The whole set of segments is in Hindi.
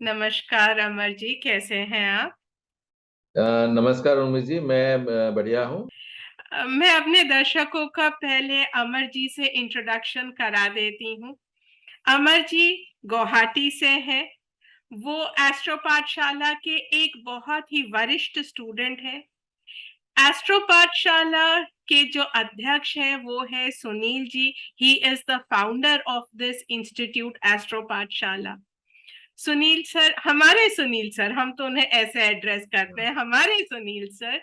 नमस्कार अमर जी, कैसे हैं आप? नमस्कार उर्मी जी, मैं बढ़िया हूँ। मैं अपने दर्शकों का पहले अमर जी से इंट्रोडक्शन करा देती हूँ। अमर जी गुवाहाटी से हैं। वो एस्ट्रो पाठशाला के एक बहुत ही वरिष्ठ स्टूडेंट हैं। एस्ट्रो पाठशाला के जो अध्यक्ष हैं वो है Sunil ji. He is the founder of this institute astro Pathshala. Sunil sir, हमारे सुनील सर, हम तो उन्हें ऐसे एड्रेस करते हैं, हमारे सुनील सर।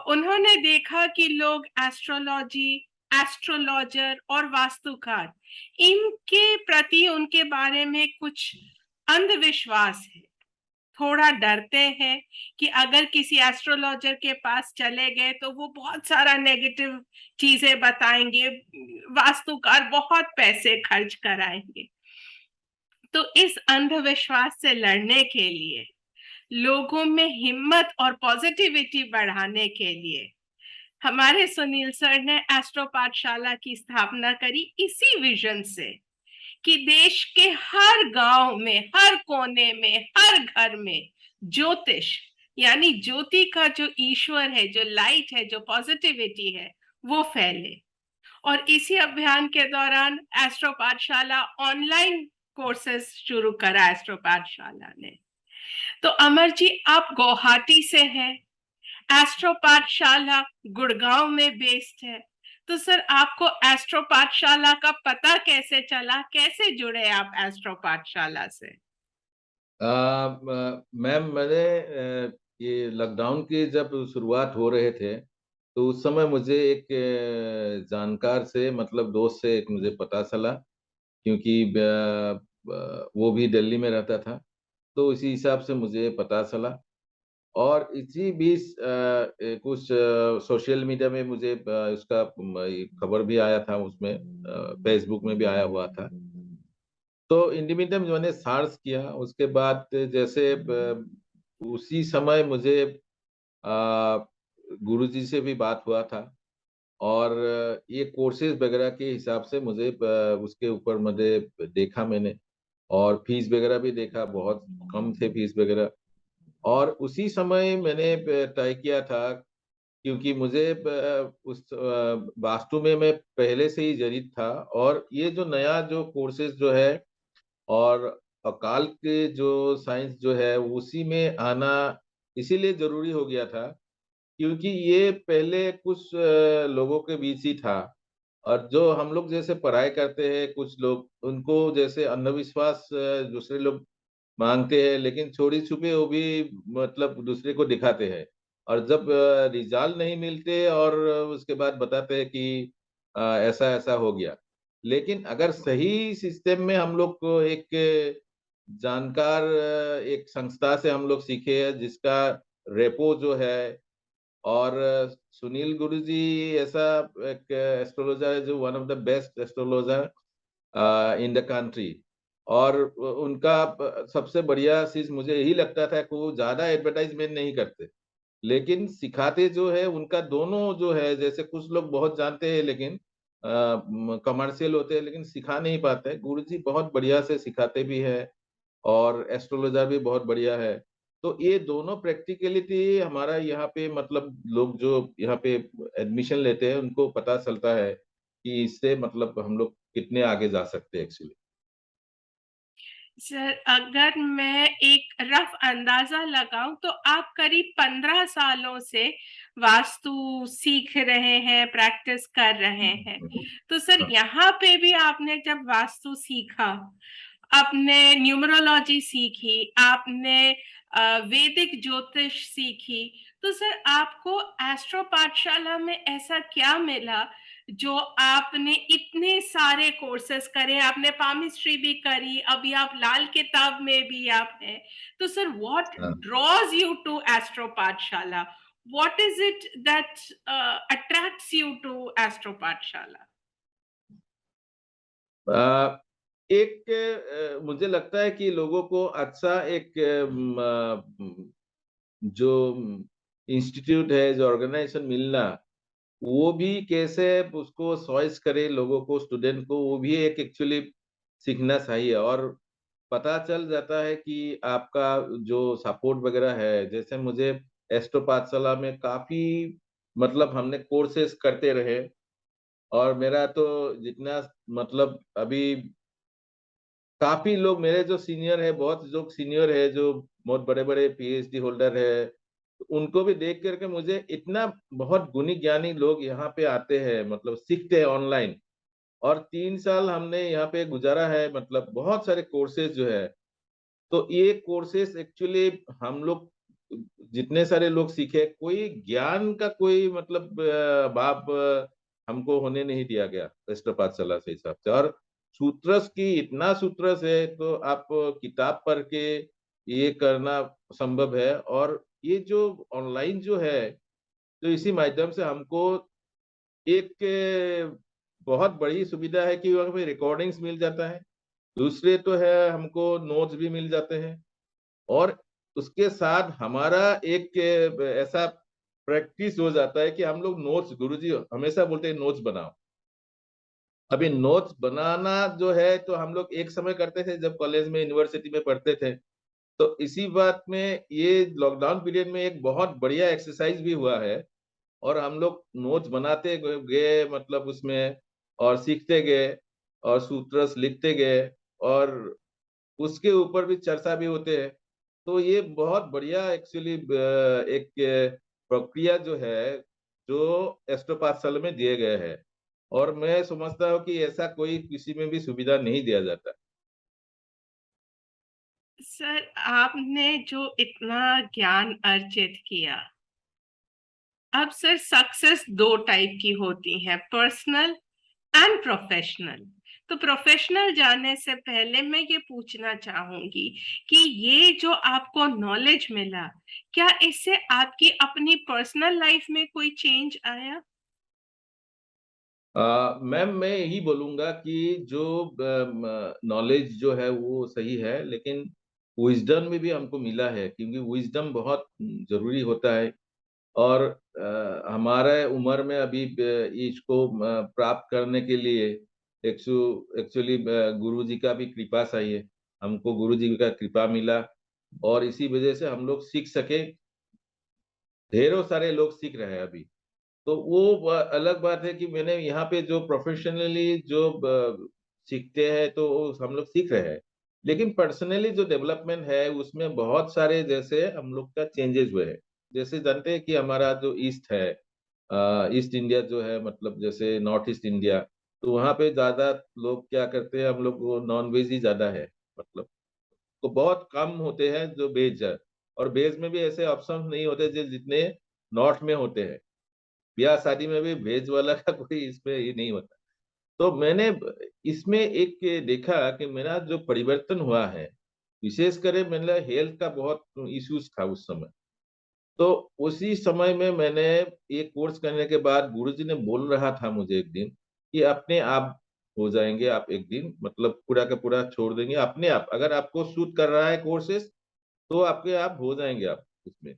उन्होंने देखा कि लोग एस्ट्रोलॉजी, एस्ट्रोलॉजर और वास्तुकार, इनके प्रति उनके बारे में कुछ अंधविश्वास है। थोड़ा डरते हैं कि अगर किसी एस्ट्रोलॉजर के पास चले गए तो वो बहुत सारा नेगेटिव चीजें बताएंगे, वास्तुकार बहुत पैसे खर्च कराएंगे। तो इस अंधविश्वास से लड़ने के लिए, लोगों में हिम्मत और पॉजिटिविटी बढ़ाने के लिए हमारे सुनील सर ने एस्ट्रो पाठशाला की स्थापना करी, इसी विजन से कि देश के हर गांव में, हर कोने में, हर घर में ज्योतिष, यानी ज्योति का जो ईश्वर है, जो लाइट है, जो पॉजिटिविटी है, वो फैले। और इसी अभियान के दौरान एस्ट्रो पाठशाला ऑनलाइन कोर्सेस शुरू करा एस्ट्रो पाठशाला ने। तो अमर जी, आप गुवाहाटी से हैं, एस्ट्रो पाठशाला गुड़गांव में बेस्ड है। तो सर, आपको एस्ट्रो पाठशाला का पता कैसे चला? कैसे जुड़े आप एस्ट्रो पाठशाला से? मैम, मैंने ये लॉकडाउन की जब शुरुआत हो रहे थे तो उस समय मुझे एक जानकार से, मतलब दोस्त से, एक मुझे पता चला, क्योंकि वो भी दिल्ली में रहता था। तो इसी हिसाब से मुझे पता चला। और इसी बीच कुछ सोशल मीडिया में मुझे उसका ये खबर भी आया था, उसमें फेसबुक में भी आया हुआ था। तो इंडिपेंडेंट मैंने सर्च किया, उसके बाद जैसे उसी समय मुझे आ, गुरुजी से भी बात हुआ था। और ये कोर्सेज वगैरह के हिसाब से मुझे उसके ऊपर मुझे देखा मैंने। और फीस वगैरह भी देखा, बहुत कम थे फीस वगैरह। और उसी समय मैंने तय किया था, क्योंकि मुझे उस वास्तु में मैं पहले से ही जड़ित था। और ये जो नया जो कोर्सेज जो है, और अकाल के जो साइंस जो है, उसी में आना इसीलिए जरूरी हो गया था, क्योंकि ये पहले कुछ लोगों के बीच ही था। और जो हम लोग जैसे पढ़ाई करते हैं, कुछ लोग उनको जैसे अंधविश्वास दूसरे लोग मांगते हैं, लेकिन छोड़ी छुपे वो भी मतलब दूसरे को दिखाते हैं। और जब रिजल्ट नहीं मिलते, और उसके बाद बताते हैं कि ऐसा ऐसा हो गया। लेकिन अगर सही सिस्टम में हम लोग को एक जानकार एक संस्था से हम लोग सीखे हैं, जिसका रेपो जो है। और सुनील गुरुजी ऐसा एक एस्ट्रोलॉजर है जो one of the best astrologer in the country. और उनका सबसे बढ़िया चीज मुझे यही लगता था कि वो ज्यादा एडवर्टाइजमेंट नहीं करते, लेकिन सिखाते जो है उनका दोनों जो है, जैसे कुछ लोग बहुत जानते हैं लेकिन कमर्शियल होते हैं, लेकिन सिखा नहीं पाते। गुरुजी बहुत बढ़िया से सिखाते भी है, और एस्ट्रोलॉजर भी बहुत बढ़िया है। तो ये दोनों प्रैक्टिकलिटी हमारा यहाँ पे, मतलब लोग जो यहाँ पे एडमिशन लेते हैं उनको पता चलता है कि इससे मतलब हम लोग कितने आगे जा सकते हैं एक्चुअली। सर, अगर मैं एक रफ अंदाजा लगाऊं तो आप करीब 15 सालों से वास्तु सीख रहे हैं, प्रैक्टिस कर रहे हैं। तो सर, यहाँ पे भी आपने जब वास्तु सीखा, आपने न्यूमरोलॉजी सीखी, आपने वैदिक ज्योतिष सीखी, तो सर आपको एस्ट्रो पाठशाला में ऐसा क्या मिला जो आपने इतने सारे कोर्सेस करे? आपने पामिस्ट्री भी करी, अभी आप लाल किताब में भी आप हैं। तो सर, व्हाट हाँ। Draws you to Astro Pathshala? What is it that attracts you to Astro Pathshala? एक मुझे लगता है कि लोगों को अच्छा एक जो इंस्टीट्यूट है, जो ऑर्गेनाइजेशन मिलना, वो भी कैसे उसको चॉइस करे लोगों को, स्टूडेंट को, वो भी एक एक्चुअली सीखना चाहिए। और पता चल जाता है कि आपका जो सपोर्ट वगैरह है, जैसे मुझे एस्ट्रो पाठशाला में काफ़ी मतलब हमने कोर्सेज़ करते रहे और मेरा तो जितना मतलब अभी काफ़ी लोग मेरे जो सीनियर हैं, बहुत लोग सीनियर हैं, जो बहुत बड़े-बड़े पीएचडी होल्डर हैं, उनको भी देख कर के मुझे इतना बहुत गुणी ज्ञानी लोग यहाँ पे आते हैं, मतलब सीखते हैं ऑनलाइन और 3 साल हमने यहाँ पे गुज़ारा है, मतलब बहुत सारे कोर्सेज़ जो है तो ये कोर्सेस एक्चुअली हम लोग जितने सारे लोग सीखे, कोई ज्ञान का कोई मतलब भाव हमको होने नहीं दिया गया राष्ट्र पाठशाला से हिसाब से और सूत्रस की इतना सूत्रस है तो आप किताब पढ़ के ये करना संभव है और ये जो ऑनलाइन जो है, तो इसी माध्यम से हमको एक बहुत बड़ी सुविधा है कि वहाँ पे रिकॉर्डिंग्स मिल जाता है। दूसरे तो है हमको नोट्स भी मिल जाते हैं। और उसके साथ हमारा एक ऐसा प्रैक्टिस हो जाता है कि हम लोग नोट्स गुरुजी हमेशा बोलते हैं नोट्स बनाओ। अभी नोट्स बनाना जो है तो हम लोग एक समय करते थे जब कॉलेज में यूनिवर्सिटी में पढ़ते थे। तो इसी बात में ये लॉकडाउन पीरियड में एक बहुत बढ़िया एक्सरसाइज भी हुआ है और हम लोग नोट्स बनाते गए मतलब उसमें और सीखते गए और सूत्रस लिखते गए और उसके ऊपर भी चर्चा भी होते हैं। तो ये बहुत बढ़िया एक्चुअली एक प्रक्रिया जो है, जो एस्ट्रोपाथसल में दिए गए हैं और मैं समझता हूँ कि ऐसा कोई किसी में भी सुविधा नहीं दिया जाता। सर, आपने जो इतना ज्ञान अर्जित किया, अब सर सक्सेस दो टाइप की होती है, पर्सनल एंड प्रोफेशनल। तो प्रोफेशनल जाने से पहले मैं ये पूछना चाहूंगी कि ये जो आपको नॉलेज मिला, क्या इससे आपकी अपनी पर्सनल लाइफ में कोई चेंज आया? मैम मैं यही बोलूँगा कि जो नॉलेज जो है वो सही है, लेकिन विज़डम में भी हमको मिला है क्योंकि विज़डम बहुत ज़रूरी होता है और हमारे उम्र में अभी इसको प्राप्त करने के लिए एक्चुअली गुरुजी का भी कृपा चाहिए। हमको गुरुजी का कृपा मिला और इसी वजह से हम लोग सीख सके, ढेरों सारे लोग सीख रहे हैं अभी। तो वो अलग बात है कि मैंने यहाँ पे जो प्रोफेशनली जो सीखते हैं तो हम लोग सीख रहे हैं। लेकिन पर्सनली जो डेवलपमेंट है उसमें बहुत सारे जैसे हम लोग का चेंजेस हुए हैं। जैसे जानते हैं कि हमारा जो ईस्ट है ईस्ट इंडिया जो है मतलब जैसे नॉर्थ ईस्ट इंडिया, तो वहाँ पे ज़्यादा लोग क्या करते हैं हम लोग वो नॉन-वेज ही ज़्यादा है मतलब। तो बहुत कम होते हैं जो वेज है और वेज में भी ऐसे ऑप्शंस नहीं होते जितने नॉर्थ में होते हैं। ब्याह-शादी में भी वेज वाला का कोई इसमें ये नहीं होता। तो मैंने इसमें एक देखा कि मेरा जो परिवर्तन हुआ है, विशेष करे मतलब हेल्थ का बहुत इश्यूज़ था उस समय। तो उसी समय में मैंने ये कोर्स करने के बाद गुरुजी ने बोल रहा था मुझे एक दिन कि अपने आप हो जाएँगे आप एक दिन मतलब पूरा का पूरा छोड़ देंगे अपने आप। अगर आपको सूट कर रहा है कोर्सेज़ तो आपके आप हो जाएँगे आप उसमें।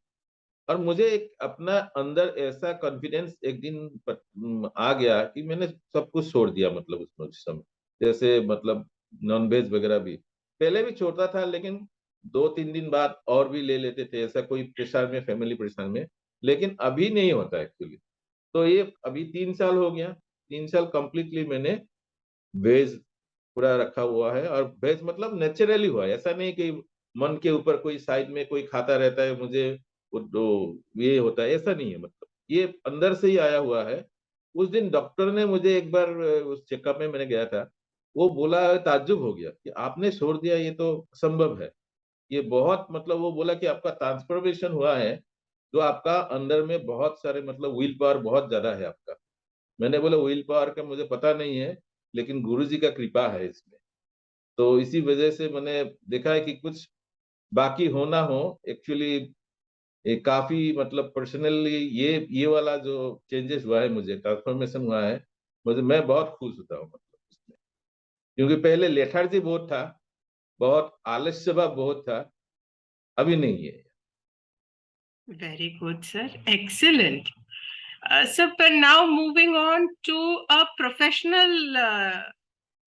और मुझे एक अपना अंदर ऐसा कॉन्फिडेंस एक दिन आ गया कि मैंने सब कुछ छोड़ दिया मतलब उसमें उस समय। जैसे मतलब नॉन-वेज वगैरह भी। पहले भी छोड़ता था लेकिन 2-3 दिन बाद और भी ले लेते थे, ऐसा कोई प्रेशर में फैमिली प्रेशर में, लेकिन अभी नहीं होता एक्चुअली। तो ये अभी 3 साल हो गया, 3 साल कंप्लीटली मैंने वेज पूरा रखा हुआ है और वेज मतलब नेचुरली हुआ है, ऐसा नहीं कि मन के ऊपर कोई साइड में कोई खाता रहता है, मुझे वो तो ये होता है, ऐसा नहीं है मतलब। ये अंदर से ही आया हुआ है। उस दिन डॉक्टर ने मुझे एक बार उस चेकअप में मैंने गया था, वो बोला ताज्जुब हो गया कि आपने छोड़ दिया ये तो असंभव है। ये बहुत मतलब वो बोला कि आपका ट्रांसफॉर्मेशन हुआ है, जो आपका अंदर में बहुत सारे मतलब विल पावर बहुत ज़्यादा है आपका। मैंने बोला व्हील पावर का मुझे पता नहीं है, लेकिन गुरुजी का कृपा है इसमें। तो इसी वजह से मैंने देखा है कि कुछ बाकी हो ना हो एक्चुअली ये काफ़ी मतलब पर्सनली ये वाला जो चेंजेस हुआ है मुझे, ट्रांसफॉर्मेशन हुआ है, मुझे मैं बहुत खुश होता हूँ मतलब इसमें। क्योंकि पहले लेथार्जी बहुत था, बहुत आलस्य भाव बहुत था, अभी नहीं है। Very good, sir. Excellent. So, but now moving on to a professional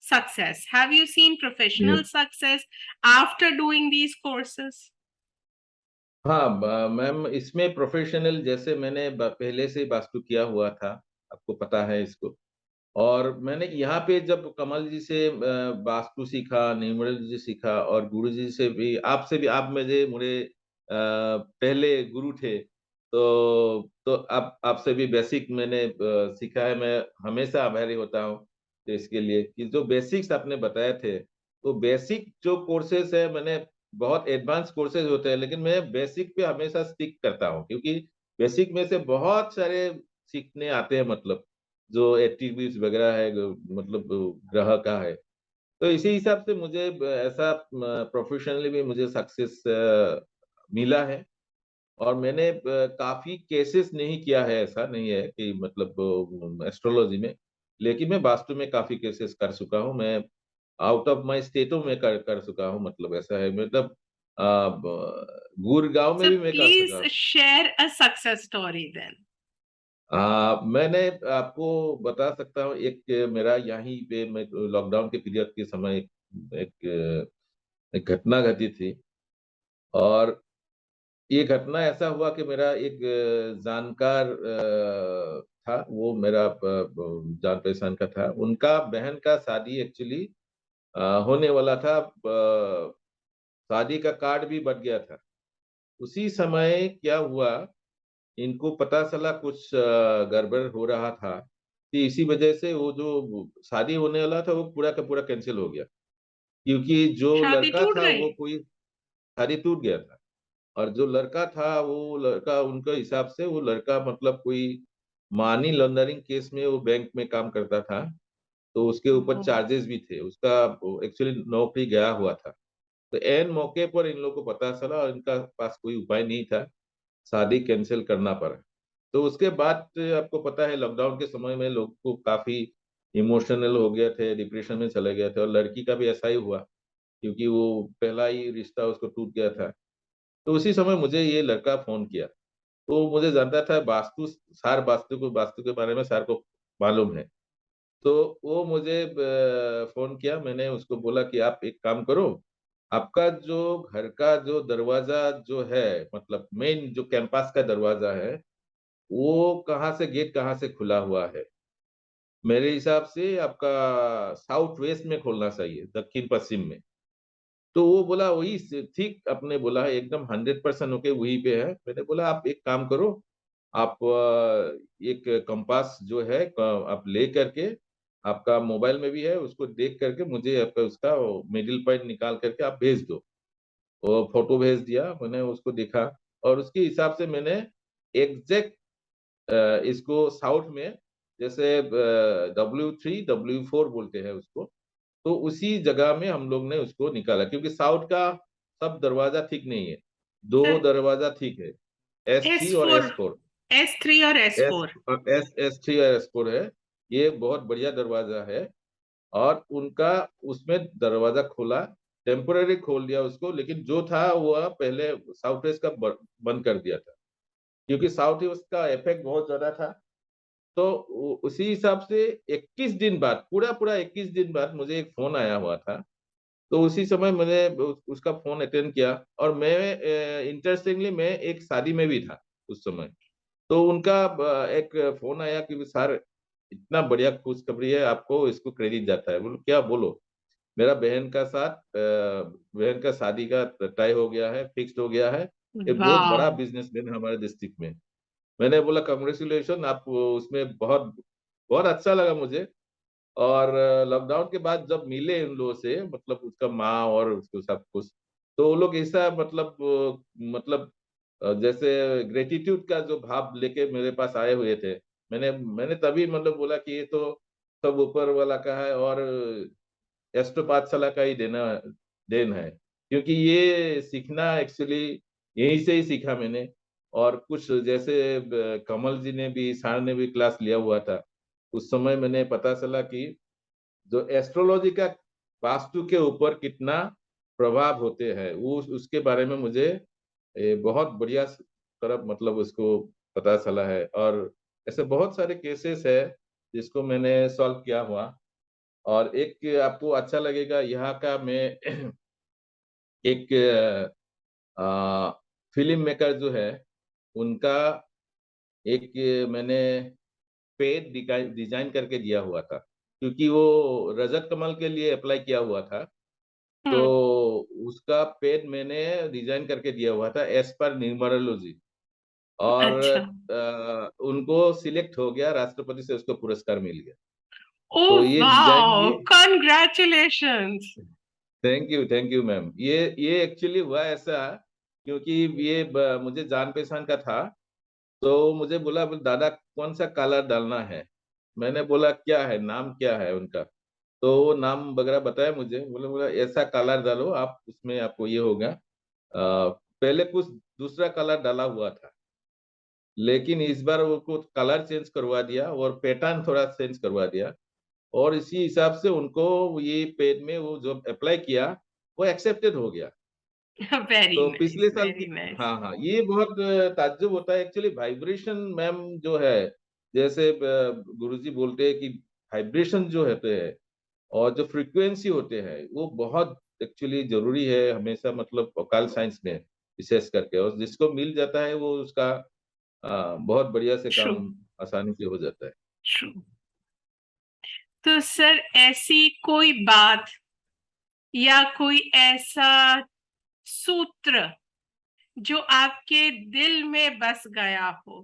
success? Have you seen जी। professional success after doing these courses? हाँ, मैम इसमें प्रोफेशनल जैसे मैंने पहले से वास्तु किया हुआ था, आपको पता है इसको। और मैंने यहाँ पे जब कमल जी से वास्तु सीखा, न्यूमरोलॉजी सीखा और गुरुजी से भी आपसे भी आप मुझे पहले गुरु थे, तो आप आपसे भी बेसिक मैंने सीखा है। मैं हमेशा आभारी होता हूँ तो इसके लिए कि जो बेसिक्स आपने बताए थे, तो बेसिक जो कोर्सेज़ है मैंने बहुत एडवांस कोर्सेज़ होते हैं, लेकिन मैं बेसिक पे हमेशा स्टिक करता हूँ क्योंकि बेसिक में से बहुत सारे सीखने आते हैं मतलब। जो एक्टिविटीज़ वगैरह है मतलब ग्रह का है। तो इसी हिसाब से मुझे ऐसा प्रोफ़ेशनली भी मुझे सक्सेस मिला है और मैंने काफ़ी केसेस नहीं किया है, ऐसा नहीं है कि मतलब एस्ट्रोलॉजी में, लेकिन मैं वास्तु में काफ़ी केसेस कर चुका हूँ। मैं आउट ऑफ माय स्टेटों में कर कर चुका हूँ मतलब ऐसा है मतलब अ, ब गुड़गाँव में So भी मैं कर please चुका हूँ। share a success story then. मैंने आपको बता सकता हूँ एक मेरा यहीं पे मैं लॉकडाउन के पीरियड के समय एक एक घटना घटी थी और ये घटना ऐसा हुआ कि मेरा एक जानकार था, वो मेरा जान-पहचान का था। उनका बहन का शादी एक्चुअली होने वाला था। शादी का कार्ड भी बँट गया था। उसी समय क्या हुआ इनको पता चला कुछ गड़बड़ हो रहा था, कि इसी वजह से वो जो शादी होने वाला था वो पूरा का पूरा कैंसल हो गया। क्योंकि जो शादी लड़का टूट था गई? वो कोई शादी टूट गया था और जो लड़का था वो लड़का उनके हिसाब से वो लड़का मतलब कोई मनी लॉन्ड्रिंग केस में वो बैंक में काम करता था, तो उसके ऊपर ओह! चार्जेस भी थे। उसका एक्चुअली नौकरी गया हुआ था। तो ऐन मौके पर इन लोगों को पता चला और इनका पास कोई उपाय नहीं था। शादी कैंसल करना पड़ा। तो उसके बाद आपको पता है लॉकडाउन के समय में लोग को काफ़ी इमोशनल हो गए थे, डिप्रेशन में चले गए थे और लड़की का भी ऐसा ही हुआ, क्योंकि वो पहला ही रिश्ता उसको टूट गया था। तो उसी समय मुझे ये लड़का फ़ोन किया। तो मुझे जानता था वास्तु के बारे में सार को मालूम है। तो वो मुझे फ़ोन किया, मैंने उसको बोला कि आप एक काम करो, आपका जो घर का जो दरवाज़ा जो है मतलब मेन जो कैंपस का दरवाज़ा है, वो कहाँ से खुला हुआ है? मेरे हिसाब से आपका साउथ वेस्ट में खोलना चाहिए, दक्षिण-पश्चिम में। तो वो बोला वही स ठीक आपने बोला है एकदम 100% ओके वहीं पे है। मैंने बोला आप एक काम करो, आप एक कंपास जो है आप ले करके आपका मोबाइल में भी है, उसको देख करके मुझे आपका उसका मिडल पॉइंट निकाल करके आप भेज दो। वो फ़ोटो भेज दिया, मैंने उसको देखा और उसके हिसाब से मैंने एग्ज़ैक्ट इसको साउथ में जैसे W3, W4 बोलते हैं उसको, तो उसी जगह में हम लोग ने उसको निकाला क्योंकि साउथ का सब दरवाज़ा ठीक नहीं है, 2 सर दरवाज़ा ठीक है, S3 और S4, S4। S3 और एस S4। S3 और S4 है, ये बहुत बढ़िया दरवाज़ा है और उनका उसमें दरवाज़ा खोला, टेम्परेरी खोल दिया उसको लेकिन जो था वह पहले साउथ वेस्ट का बंद कर दिया था, क्योंकि साउथ वेस्ट का इफ़ेक्ट बहुत ज़्यादा था। तो उ उसी हिसाब से 21 दिन बाद, पूरा-पूरा 21 दिन बाद मुझे एक फ़ोन आया हुआ था। तो उसी समय मैंने उसका फ़ोन अटेंड किया और मैं इंटरेस्टिंगली मैं एक शादी में भी था उस समय। तो उनका एक फ़ोन आया कि सर इतना बढ़िया खुशखबरी है, आपको इसको क्रेडिट जाता है। बोलो क्या बोलो? मेरा बहन का शादी का तय हो गया है, फिक्स्ड हो गया है। एक बहुत बड़ा वाओ! बिज़नेसमैन है हमारे डिस्ट्रिक्ट में। मैंने बोला कांग्रेचुलेशन आप उसमें बहुत बहुत अच्छा लगा मुझे और लॉकडाउन के बाद जब मिले इन लोगों से मतलब उसका माँ और उसको सब कुछ, तो वो लोग ऐसा मतलब जैसे ग्रैटिट्यूड का जो भाव लेके मेरे पास आए हुए थे। मैंने मैंने तभी मतलब बोला कि ये तो सब ऊपर वाला का है और एस्ट्रो पाठशाला का ही देन है। क्योंकि ये सीखना एक्चुअली यहीं से ही सीखा मैंने और कुछ जैसे कमल जी ने भी सर ने भी क्लास लिया हुआ था। उस समय मैंने पता चला कि जो एस्ट्रोलॉजी का वास्तु के ऊपर कितना प्रभाव होते हैं, वो उसके बारे में मुझे बहुत बढ़िया तरह मतलब उसको पता चला है और ऐसे बहुत सारे केसेस है, जिसको मैंने सॉल्व किया हुआ। और एक आपको अच्छा लगेगा यहाँ का, मैं एक फिल्म मेकर जो है उनका एक मैंने पेज डिजाइन करके दिया हुआ था, क्योंकि वो रजत कमल के लिए अप्लाई किया हुआ था। तो हम्म। उसका पेज मैंने डिजाइन करके दिया हुआ था एज पर न्यूमरोलॉजी। और अच्छा। उनको सिलेक्ट हो गया, राष्ट्रपति से उसको पुरस्कार मिल गया। ओ तो ये डिजाइन वाओ, भी, कॉन्ग्रेचुलेशंस। Thank you ma'am. ये एक्चुअली हुआ ऐसा, क्योंकि ये मुझे जान पहचान का था। तो मुझे बोले, दादा कौन सा कलर डालना है। मैंने बोला क्या है, नाम क्या है उनका। तो वो नाम वगैरह बताया मुझे, बोले बोला ऐसा कलर डालो आप, उसमें आपको ये होगा। पहले कुछ दूसरा कलर डाला हुआ था, लेकिन इस बार वो कुछ कलर चेंज करवा दिया और पैटर्न थोड़ा चेंज करवा दिया। और इसी हिसाब से उनको ये पेज में वो जो अप्लाई किया वो एक्सेप्टेड हो गया। वेरी तो नाइस, पिछले साल की, वेरी नाइस। हाँ हाँ, ये बहुत ताज्जुब होता है एक्चुअली। वाइब्रेशन मैम जो है, जैसे गुरुजी बोलते हैं कि वाइब्रेशन जो होते हैं और जो फ्रीक्वेंसी होते हैं वो बहुत एक्चुअली जरूरी है हमेशा, मतलब वोकल साइंस में विशेष करके। और जिसको मिल जाता है वो उसका बहुत बढ़िया से ट्रू, काम आसानी से हो जाता है। ट्रू। तो सर, ऐसी कोई बात या कोई ऐसा सूत्र जो आपके दिल में बस गया हो?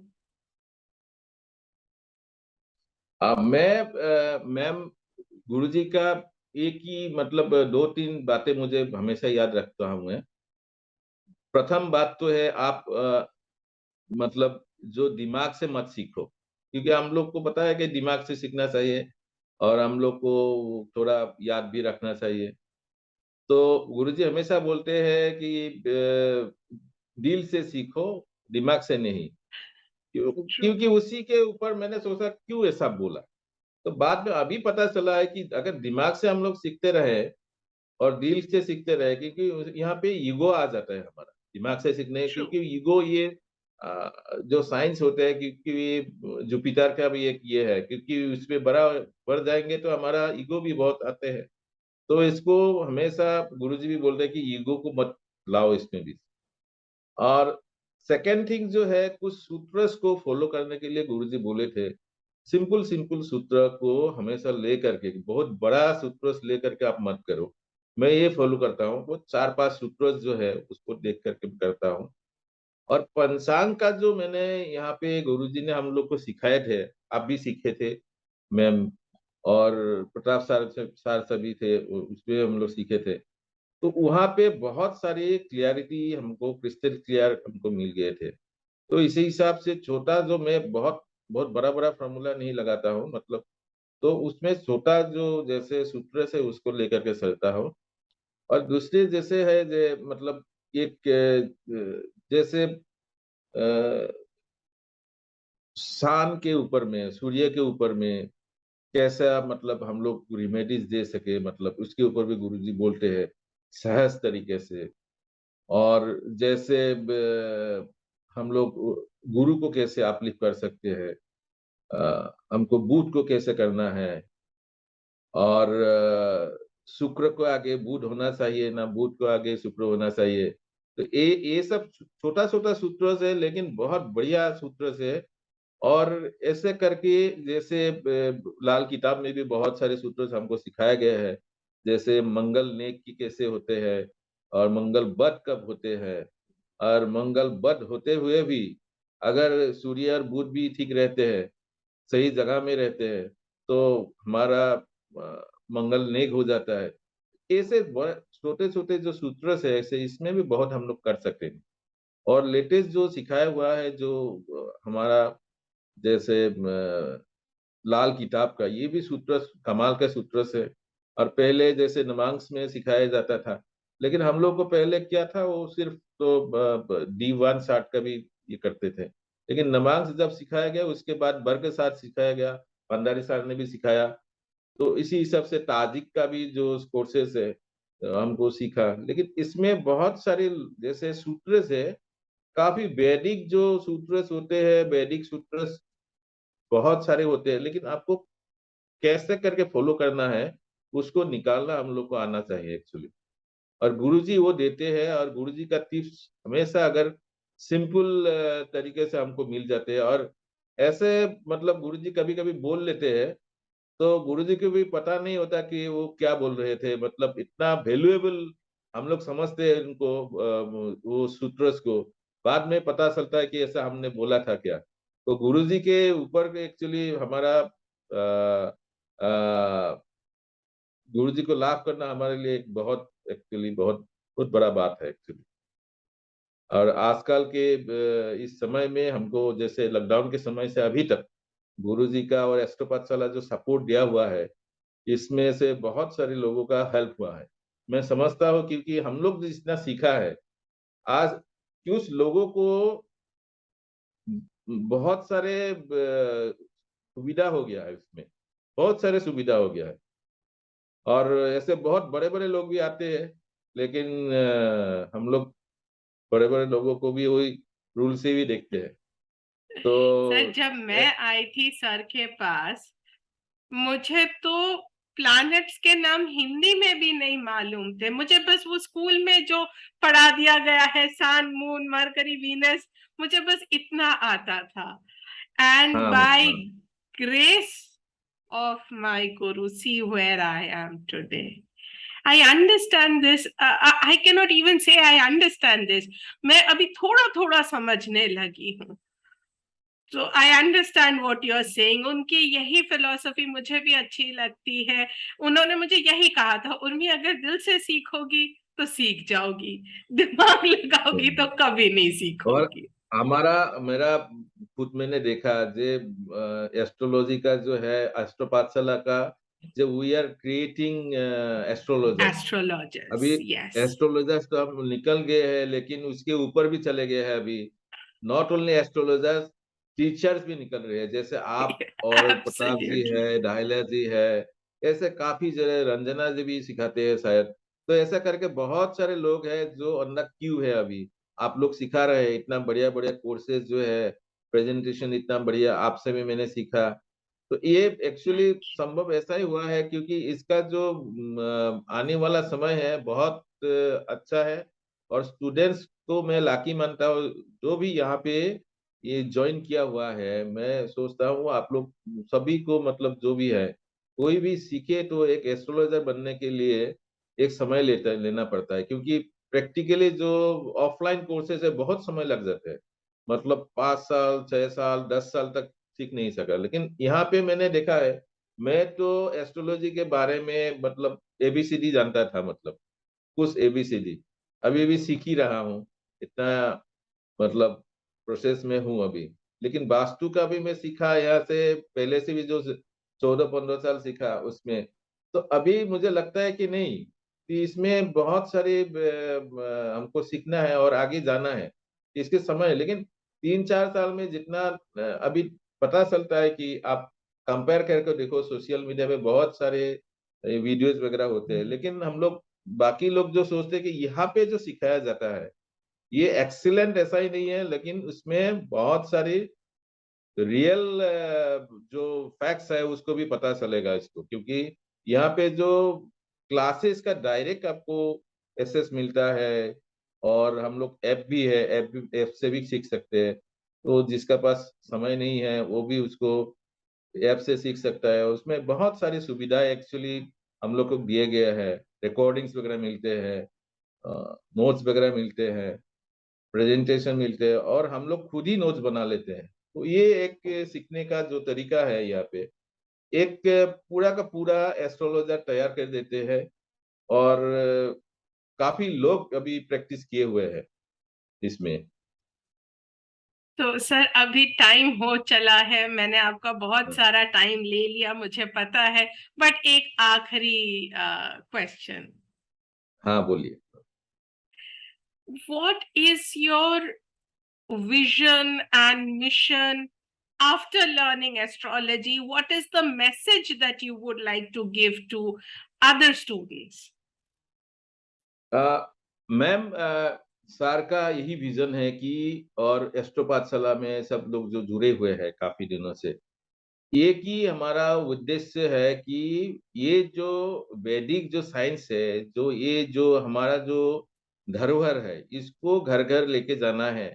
मैम, गुरुजी का एक ही मतलब दो तीन बातें मुझे हमेशा याद रखता हूँ मैं। प्रथम बात तो है, आप मतलब जो दिमाग से मत सीखो, क्योंकि हम लोग को पता है कि दिमाग से सीखना चाहिए और हम लोग को थोड़ा याद भी रखना चाहिए। तो गुरुजी हमेशा बोलते हैं कि दिल से सीखो, दिमाग से नहीं। ट्रू। क्योंकि उसी के ऊपर मैंने सोचा क्यों ऐसा बोला। तो बाद में अभी पता चला है कि अगर दिमाग से हम लोग सीखते रहे और दिल से सीखते रहे, क्योंकि यहाँ पे ईगो आ जाता है हमारा दिमाग से सीखने, ट्रू। क्योंकि ईगो ये जो साइंस होते हैं, क्योंकि ये जुपिटर का भी एक ये है, क्योंकि उसमें बड़ा बढ़ जाएंगे तो हमारा ईगो भी बहुत आते हैं। तो इसको हमेशा गुरुजी भी बोलते हैं कि ईगो को मत लाओ इसमें भी। और सेकेंड थिंग जो है, कुछ सूत्रस को फॉलो करने के लिए गुरुजी बोले थे। सिंपल सिंपल सूत्र को हमेशा ले करके, बहुत बड़ा सूत्र लेकर के आप मत करो। मैं ये फॉलो करता हूँ, वो चार पांच सूत्र जो है उसको देख करके करता हूँ। और पंचांग का जो मैंने यहाँ पे गुरुजी ने हम लोग को सिखाए थे, आप भी सीखे थे मैम, और प्रताप सर सभी थे, उसमें हम लोग सीखे थे। तो वहां पे बहुत सारी क्लियरिटी हमको, क्रिस्टल क्लियर हमको मिल गए थे। तो इसी हिसाब से छोटा जो, मैं बहुत बहुत बड़ा बड़ा फॉर्मूला नहीं लगाता हूँ मतलब। तो उसमें छोटा जो जैसे सूत्र से उसको लेकर के चलता हूँ। और दूसरे जैसे है मतलब एक जैसे शान के ऊपर में, सूर्य के ऊपर में कैसा मतलब हम लोग रिमेडीज दे सके, मतलब उसके ऊपर भी गुरुजी बोलते हैं सहज तरीके से। और जैसे हम लोग गुरु को कैसे अपलिफ्ट कर सकते हैं, हमको बूट को कैसे करना है। और शुक्र को आगे बुध होना चाहिए ना, बुध को आगे शुक्र होना चाहिए। तो ये सब छोटा छोटा सूत्र है, लेकिन बहुत बढ़िया सूत्र है। और ऐसे करके जैसे लाल किताब में भी बहुत सारे सूत्र हमको सिखाया गया है। जैसे मंगल नेक की कैसे होते हैं, और मंगल बद कब होते हैं, और मंगल बद होते हुए भी अगर सूर्य और बुध भी ठीक रहते हैं, सही जगह में रहते हैं, तो हमारा मंगल नेक हो जाता है। ऐसे छोटे छोटे जो सूत्र है, ऐसे इसमें भी बहुत हम लोग कर सकते हैं। और लेटेस्ट जो सिखाया हुआ है, जो हमारा जैसे लाल किताब का, ये भी सूत्र कमाल का सूत्र है। और पहले जैसे नमांस में सिखाया जाता था, लेकिन हम लोग को पहले क्या था, वो सिर्फ तो D1 शार्ट का भी ये करते थे। लेकिन नमांस जब सिखाया गया उसके बाद वर्ग साथ सिखाया गया, भंडारी सर ने भी सिखाया। तो इसी हिसाब से ताजिक का भी जो कोर्सेस है हमको सीखा। लेकिन इसमें बहुत सारे जैसे सूत्र है, काफी वैदिक जो सूत्र होते हैं, वैदिक सूत्र बहुत सारे होते हैं, लेकिन आपको कैसे करके फॉलो करना है, उसको निकालना हम लोग को आना चाहिए एक्चुअली। और गुरुजी वो देते हैं, और गुरुजी का टिप्स हमेशा अगर सिंपल तरीके से हमको मिल जाते हैं, और ऐसे मतलब गुरुजी कभी-कभी बोल लेते हैं, तो गुरुजी को भी पता नहीं होता कि वो क्या बोल रहे थे, मतलब इतना वैल्यूएबल हम लोग समझते हैं उनको, वो सूत्रस को। बाद में पता चलता है कि ऐसा हमने बोला था क्या। तो गुरुजी के ऊपर एक्चुअली हमारा अ, गुरुजी को लाभ करना हमारे लिए एक बहुत एक्चुअली बहुत बहुत बड़ा बात है एक्चुअली। और आजकल के इस समय में हमको जैसे लॉकडाउन के समय से अभी तक गुरुजी का और एस्ट्रो पाठशाला जो सपोर्ट दिया हुआ है, इसमें से बहुत सारे लोगों का हेल्प हुआ है। मैं समझता हूँ क्योंकि हम लोग जितना सीखा है, आज कुछ लोगों को बहुत सारे सुविधा हो गया है इसमें, बहुत सारे सुविधा हो गया है। और ऐसे बहुत बड़े-बड़े लोग भी आते हैं, लेकिन हम लोग बड़े-बड़े लोगों को भी वही रूल से भी देखते हैं। सर, तो जब मैं आई थी सर के पास, मुझे तो प्लैनेट्स के नाम हिंदी में भी नहीं मालूम थे। मुझे बस वो स्कूल में जो पढ़ा दिया गया है, सन, मून, मरकरी, वीनस, मुझे बस इतना आता था। एंड हाँ, मैम, बाय हाँ। Grace of my guru, see where I am today. I understand this. I cannot even say I understand this. मैं अभी थोड़ा थोड़ा समझने लगी हूँ। तो I understand what you are saying. उनकी यही फिलॉसफी मुझे भी अच्छी लगती है। उन्होंने मुझे यही कहा था, उर्मी अगर दिल से सीखोगी तो सीख जाओगी, दिमाग लगाओगी तो कभी नहीं और सीखोगी। हमारा मेरा खुद मैंने देखा जे एस्ट्रोलॉजी का जो है एस्ट्रो पाठशाला का, जो we are creating astrologers. Astrologers, अभी यस। एस्ट्रोलॉजर्स तो हम निकल गए हैं, लेकिन उसके ऊपर भी चले गए हैं अभी। नॉट ओनली एस्ट्रोलॉजर्स, टीचर्स भी निकल रहे हैं, जैसे आप और प्रताप जी एब्सोल्युटली। है, डायला जी है, ऐसे काफ़ी जगह रंजना जी भी सिखाते हैं शायद। तो ऐसा करके बहुत सारे लोग हैं जो ऑन द क्यू है अभी। आप लोग सिखा रहे हैं, इतना बढ़िया-बढ़िया कोर्सेज़ जो है, प्रेज़ेंटेशन इतना बढ़िया आपसे भी मैंने सीखा। तो ये एक्चुअली संभव ऐसा ही हुआ है क्योंकि इसका जो आने वाला समय है बहुत अच्छा है, और स्टूडेंट्स को मैं लाकी मानता हूँ, जो भी यहाँ पे ये जॉइन किया हुआ है, मैं सोचता हूँ आप लोग सभी को मतलब जो भी है, कोई भी सीखे तो एक एस्ट्रोलॉजर बनने के लिए एक समय लेना पड़ता है, क्योंकि प्रैक्टिकली जो ऑफलाइन कोर्सेज़ है बहुत समय लग जाता है। मतलब 5 साल, 6 साल, 10 साल तक सीख नहीं सका। लेकिन यहाँ पे मैंने देखा है, मैं तो एस्ट्रोलॉजी के बारे में मतलब एबीसीडी जानता था, मतलब कुछ एबीसीडी। अभी भी सीख ही रहा हूँ, इतना मतलब प्रोसेस में हूँ अभी। लेकिन वास्तु का भी मैं सीखा यहाँ से पहले से भी जो 14-15 साल सीखा उसमें। तो अभी मुझे लगता है कि नहीं, कि इसमें बहुत सारे हमको सीखना है और आगे जाना है। इसके समय है, लेकिन 3-4 साल में जितना अभी पता चलता है कि आप कंपेयर करके देखो, सोशल मीडिया पे बहुत सारे वीडियोज़ वगैरह होते हैं। लेकिन हम लोग बाकी लोग जो सोचते हैं कि यहाँ पे जो सिखाया जाता है ये एक्सीलेंट ऐसा ही नहीं है, लेकिन उसमें बहुत सारी रियल जो फैक्ट्स है उसको भी पता चलेगा इसको, क्योंकि यहाँ पे जो क्लासेस का डायरेक्ट आपको एक्सेस मिलता है, और हम लोग ऐप भी है, ऐप से भी सीख सकते हैं। तो जिसका पास समय नहीं है वो भी उसको ऐप से सीख सकता है। उसमें बहुत सारी सुविधाएँ एक्चुअली हम लोग को दिए गए हैं, रिकॉर्डिंग्स वगैरह मिलते हैं, नोट्स वगैरह मिलते हैं। प्रेजेंटेशन मिलते हैं, और हम लोग खुद ही नोट्स बना लेते हैं। तो ये एक सीखने का जो तरीका है यहाँ पे, एक पूरा का पूरा एस्ट्रोलॉजर तैयार कर देते हैं, और काफ़ी लोग अभी प्रैक्टिस किए हुए हैं इसमें। तो सर, अभी टाइम हो चला है, मैंने आपका बहुत हाँ, सारा टाइम ले लिया, मुझे पता है। बट एक आखिरी क्वेश्चन। हाँ, बोलिए। What is your vision and mission after learning astrology? What is the message that you would like to give to other students? Ma'am, sir का यही विज़न है कि, और एस्ट्रो पाठशाला में सब लोग जो जुड़े हुए हैं काफ़ी दिनों से, एक ही हमारा उद्देश्य है कि ये जो वैदिक जो साइंस है, जो ये जो हमारा जो धरोहर है, इसको घर-घर लेके जाना है।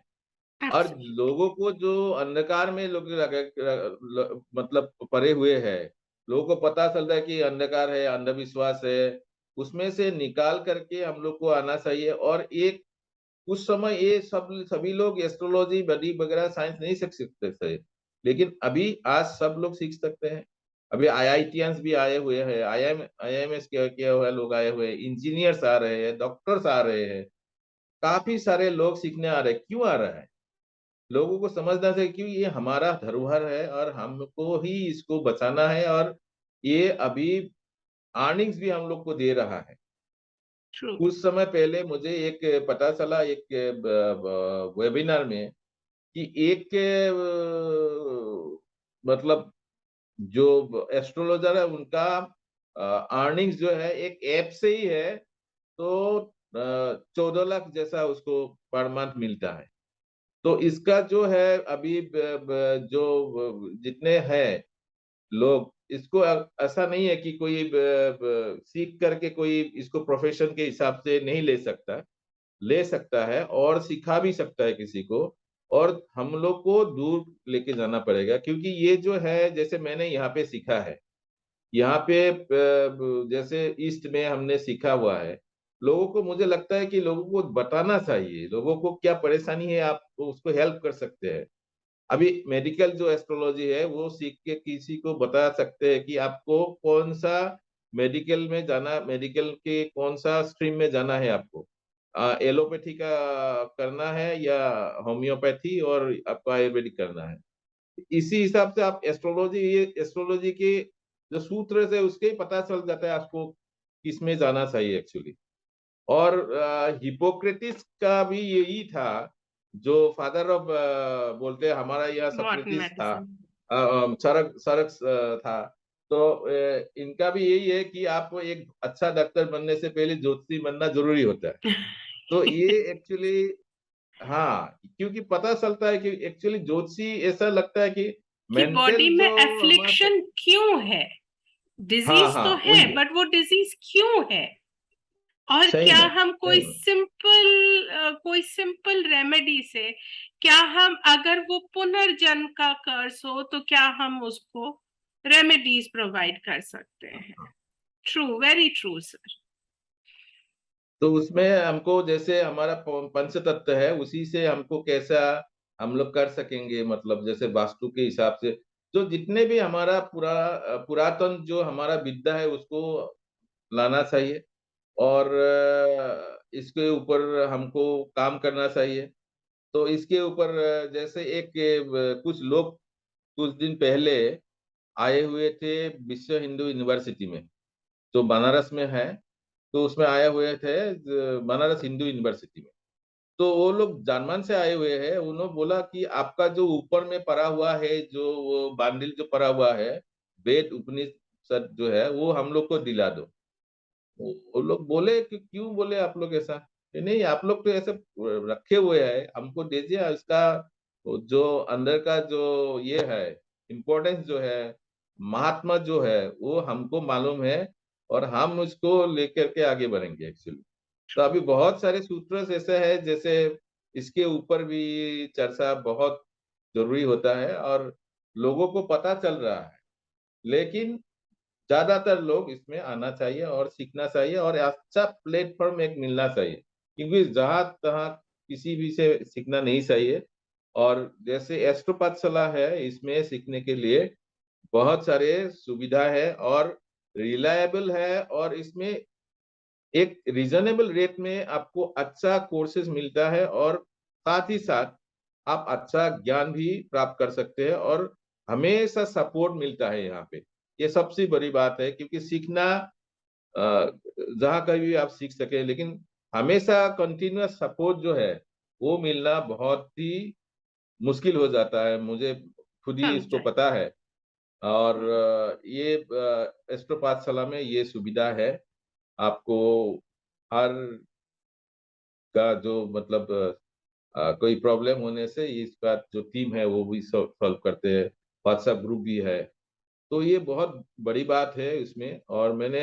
और एब्सोल्युटली लोगों को जो अंधकार में लोग मतलब पड़े हुए हैं, लोगों को पता चलता है कि अंधकार है, अंधविश्वास है, उसमें से निकाल करके हम लोग को आना चाहिए। और एक उस समय ये सब सभी लोग एस्ट्रोलॉजी वैदिक वगैरह साइंस नहीं सीख सकते थे, लेकिन अभी आज सब लोग सीख सकते हैं। अभी आईआईटियंस भी आए हुए हैं, आईएमएस किया हुआ लोग आए हुए हैं, इंजीनियर्स आ रहे हैं, डॉक्टर्स आ रहे हैं, काफी सारे लोग सीखने आ रहे हैं। क्यों आ रहा है? लोगों को समझना चाहिए कि ये हमारा धरोहर है और हमको ही इसको बचाना है। और ये अभी अर्निंग्स भी हम लोग को दे रहा है। ट्रू कुछ समय पहले मुझे एक पता चला एक वेबिनार में कि एक मतलब जो एस्ट्रोलॉजर है उनका अर्निंग्स जो है एक ऐप से ही है, तो 14 लाख जैसा उसको पर मंथ मिलता है। तो इसका जो है अभी जो जितने हैं लोग, इसको ऐसा नहीं है कि कोई सीख करके कोई इसको प्रोफेशन के हिसाब से नहीं ले सकता, ले सकता है और सिखा भी सकता है किसी को। और हम लोग को दूर लेके जाना पड़ेगा, क्योंकि ये जो है जैसे मैंने यहाँ पे सीखा है, यहाँ पे जैसे ईस्ट में हमने सीखा हुआ है, लोगों को मुझे लगता है कि लोगों को बताना चाहिए, लोगों को क्या परेशानी है आप उसको हेल्प कर सकते हैं। अभी मेडिकल जो एस्ट्रोलॉजी है वो सीख के किसी को बता सकते हैं कि आपको कौन सा मेडिकल में जाना, मेडिकल के कौन सा स्ट्रीम में जाना है आपको, एलोपैथी का करना है या होम्योपैथी और आपको आयुर्वेदिक करना है। इसी हिसाब से आप एस्ट्रोलॉजी, ये एस्ट्रोलॉजी के जो सूत्र है उसके ही पता चल जाता है आपको किसमें जाना चाहिए एक्चुअली। और हिपोक्रेटिस का भी यही था, जो फादर ऑफ बोलते हैं हमारा यहाँ मॉडर्न सक्रेटिस था, मेडिसिन सरक सरक था। तो इनका भी यही है कि आप एक अच्छा डॉक्टर बनने से पहले ज्योतिषी बनना जरूरी होता है। तो ये एक्चुअली, हाँ, क्योंकि पता चलता है कि एक्चुअली ज्योतिषी ऐसा लगता है कि कि बॉडी मेंटल में जो हमारा, एफ्लिक्शन क्यों है, हाँ डिजीज हाँ तो है वही है। बट वो डिजीज क्यों है, और सही क्या में हम सही में। कोई सिंपल रेमेडी से, क्या हम अगर वो पुनर्जन्म का कर्स हो तो क्या हम उसको रेमेडीज प्रोवाइड कर सकते हैं। True, very true sir. तो उसमें हमको जैसे हमारा पंच तत्व है उसी से हमको कैसा हम लोग कर सकेंगे, मतलब जैसे वास्तु के हिसाब से जो जितने भी हमारा पुरातन जो हमारा विद्या है उसको लाना चाहिए। और इसके ऊपर हमको काम करना चाहिए। तो इसके ऊपर जैसे एक कुछ लोग कुछ दिन पहले आए हुए थे विश्व हिंदू यूनिवर्सिटी में, जो बनारस में है। तो उसमें आए हुए थे बनारस हिंदू यूनिवर्सिटी में। तो वो लोग जार्मन से आए हुए हैं, उन्होंने बोला कि आपका जो ऊपर में पड़ा हुआ है, जो वो बांडिल जो पड़ा हुआ है, वेद उपनिषद जो है वो हम लोग को दिला दो। वो लोग बोले कि क्यों बोले आप लोग ऐसा? कि नहीं, आप लोग तो ऐसे रखे हुए हैं, हमको दीजिए इसका जो अंदर का जो ये है इम्पोर्टेंस जो है, महात्मा जो है वो हमको मालूम है। और हम उसको लेकर के आगे बढ़ेंगे एक्चुअली। तो अभी बहुत सारे सूत्र ऐसे हैं, जैसे इसके ऊपर भी चर्चा बहुत जरूरी होता है और लोगों को पता चल रहा है। लेकिन ज्यादातर लोग इसमें आना चाहिए और सीखना चाहिए और अच्छा प्लेटफॉर्म एक मिलना चाहिए, क्योंकि जहां तहां किसी भी से सीखना नहीं चाहिए। और जैसे एस्ट्रो पाठशाला है, इसमें सीखने के लिए बहुत सारे सुविधा है और रिलायबल है, और इसमें एक रीजनेबल रेट में आपको अच्छा कोर्सेज मिलता है। और साथ ही साथ आप अच्छा ज्ञान भी प्राप्त कर सकते हैं और हमेशा सपोर्ट मिलता है यहाँ पे। ये सबसे बड़ी बात है, क्योंकि सीखना जहाँ कहीं भी आप सीख सके, लेकिन हमेशा कंटिन्यूअस सपोर्ट जो है वो मिलना बहुत ही मुश्किल हो जाता है। मुझे खुद ही इसको समझाइए। पता है। और ये एस्ट्रो पाठशाला में ये सुविधा है। आपको हर का जो मतलब कोई प्रॉब्लम होने से इसका जो टीम है वो भी सॉल्व करते हैं। व्हाट्सएप ग्रुप भी है। तो ये बहुत बड़ी बात है इसमें, और मैंने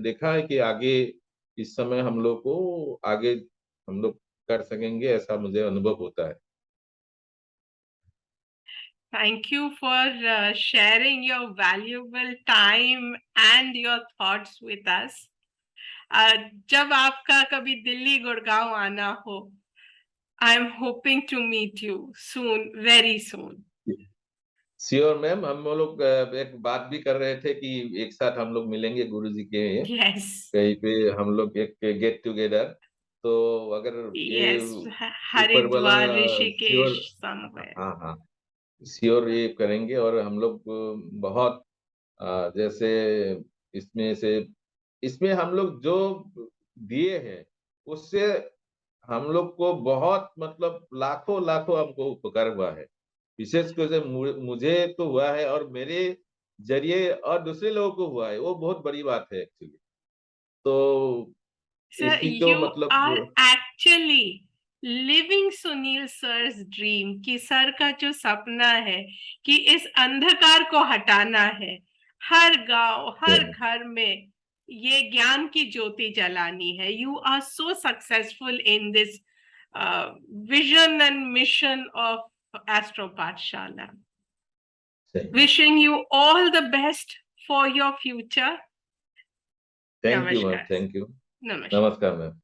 देखा है कि आगे इस समय हम लोग को आगे हम लोग कर सकेंगे, ऐसा मुझे अनुभव होता है। Thank you for sharing your valuable time and your thoughts with us. जब आपका कभी दिल्ली गुड़गांव आना हो, I am hoping to meet you soon, very soon. Sure ma'am, हम लोग एक बात भी कर रहे थे कि एक साथ हम लोग मिलेंगे गुरुजी के Yes, कहीं पे, हम लोग एक गेट टुगेदर। तो अगर ये yes, ऊपर वाला हरिद्वार, ऋषिकेश, श्योर, somewhere. हाँ हाँ, श्योर ये करेंगे। और हम लोग बहुत जैसे इसमें से इसमें हम लोग जो दिए हैं उससे हम लोग को बहुत मतलब लाखों लाखों हमको उपकार हुआ है। विशेष कर से मुझे तो हुआ है, और मेरे जरिए और दूसरे लोगों को हुआ है, वो बहुत बड़ी बात है एक्चुअली। तो Sir, इसी को you are मतलब actually living Sunil sir's dream कि सर का जो सपना है कि इस अंधकार को हटाना है, हर गांव, हर घर में ये ज्ञान की ज्योति जलानी है। You are so successful in this vision and mission of Astro Pathshala. Wishing you all the best for your future. Thank you ma'am, Namaskar. Thank you. Namaskar. नमस्कार मैम।